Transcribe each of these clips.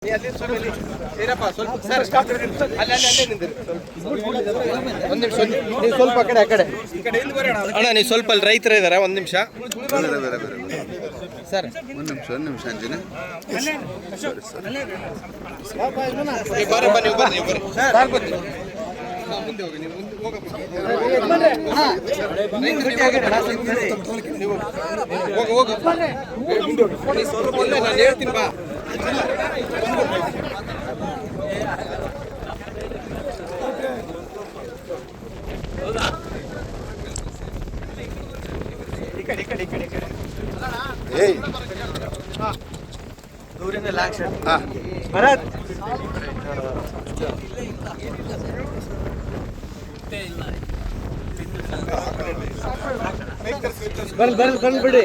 ಸ್ವಲ್ಪ ಕಡೆ ಆ ಕಡೆ ಅಣ್ಣ, ನೀವು ಸ್ವಲ್ಪ ಅಲ್ಲಿ ರೈತರು ಇದ್ದಾರೆ. ಒಂದು ನಿಮಿಷ ಸರ್, ಒಂದು ನಿಮಿಷ ಅಂಜಿನ ಮುಂದೆ ಹೋಗಿ. ನೀವು ಹೋಗು, ನಾನು ಹೇಳ್ತೀನಿ ಬಾ. ದೂರಿಂದ ಲಾಕ್ಷ ಭರತ್ ಬಂದ್ಬಿಡಿ.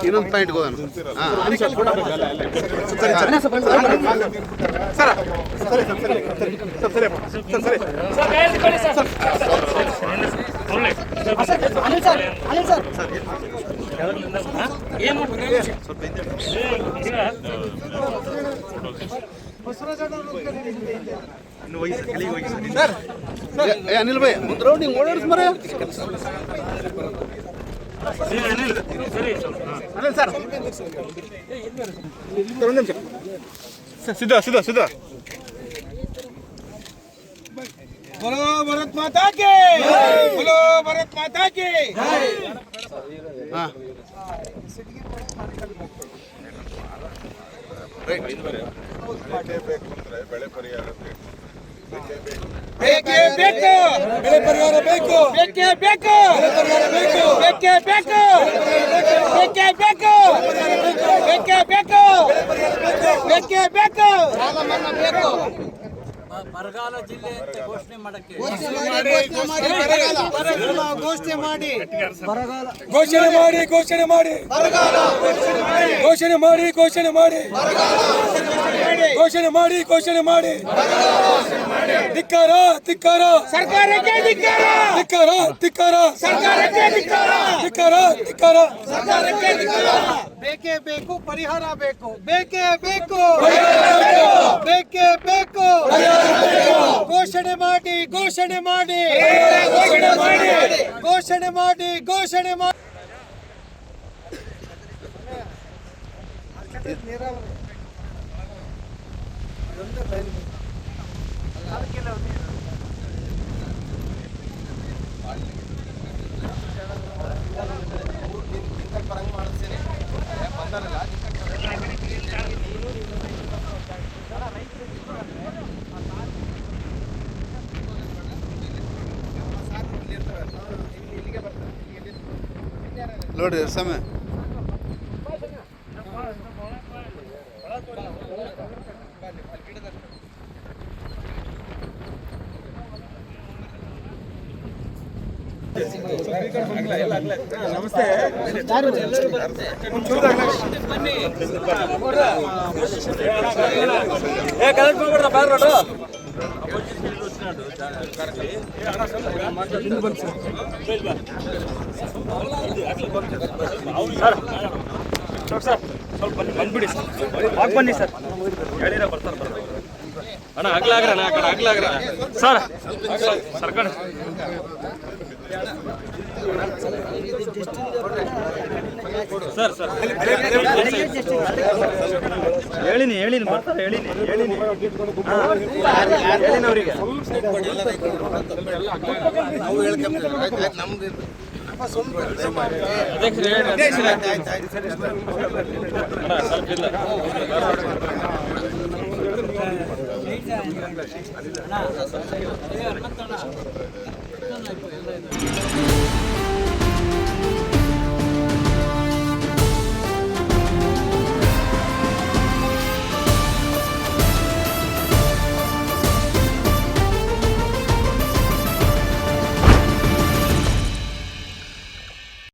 ಇನ್ನೊಂದು ಪಾಯಿಂಟ್ ಹೋಗೋಣ. ಅನಿಲ್ ಭಾಯ್ ಮುಂದೆ ನೀವು ಓಡಾಡಿಸ್ ಮರ सीधा सीधा सीधा। बोलो भारत माता की, बोलो भारत माता की। हाँ ಬೇಕೇ ಬೇಕು, ಬೆಳೆ ಪರಿಹಾರ ಬೇಕು, ಬೇಕೇ ಬೇಕು, ಬೇಕೇ ಬೇಕು, ಬೇಕೇ ಬೇಕು, ಬೇಕೇ ಬೇಕು, ಬೇಕೇ ಬೇಕು, ಬೇಕು. ಬರಗಾಲ ಜಿಲ್ಲೆ ಅಂತ ಘೋಷಣೆ ಮಾಡಕ್ಕೆ ಘೋಷಣೆ ಮಾಡಿ ಘೋಷಣೆ ಮಾಡಿ ಘೋಷಣೆ ಮಾಡಿ ಘೋಷಣೆ ಮಾಡಿ ಘೋಷಣೆ ಮಾಡಿ ಘೋಷಣೆ ಮಾಡಿ ಘೋಷಣೆ ಮಾಡಿ ಧಿಕ್ಕಾರ ಧಿಕ್ಕಾರ ಸರ್ಕಾರಕ್ಕೆ ಧಿಕ್ಕಾರ ಧಿಕ್ಕಾರ ಧಿಕ್ಕಾರ ಸರ್ಕಾರಕ್ಕೆ ಧಿಕ್ಕಾರ ಧಿಕ್ಕಾರ ಧಿಕ್ಕಾರ ಸರ್ಕಾರಕ್ಕೆ ಧಿಕ್ಕಾರ. ಬೇಕೇ ಬೇಕು, ಪರಿಹಾರ ಬೇಕು, ಬೇಕೇ ಬೇಕು, ಬೇಕೇ ಬೇಕು, ಘೋಷಣೆ ಮಾಡಿ ಘೋಷಣೆ ಮಾಡಿ ಘೋಷಣೆ ಮಾಡಿ ಘೋಷಣೆ ಮಾಡಿ ಘೋಷಣೆ ಮಾಡಿ. ನೋಡಿ ಸಮಯ ನಮಸ್ತೆ. ಸ್ವಲ್ಪ ಬಂದ್ಬಿಡಿ ಸರ್, ಬನ್ನಿ ಸರ್, ಹೇಳಿರ ಬರ್ತಾರೆ ಅಣ್ಣ. ಆಗ್ಲಾಗ್ರ ಆ ಕಡೆ ಆಗ್ಲಾಗ್ರ ಸರ್, ಸರ್ಕಾರ ಸರ್ ಸರ್ ಹೇಳಿನಿ ಬರ್ತಾರೆ, ಹೇಳಿನಿ ಅವರಿಗೆ ನಾವು ಹೇಳ್ಕೊಂಡ್ರೆ ನಮ್ದು ಸ್ವಲ್ಪ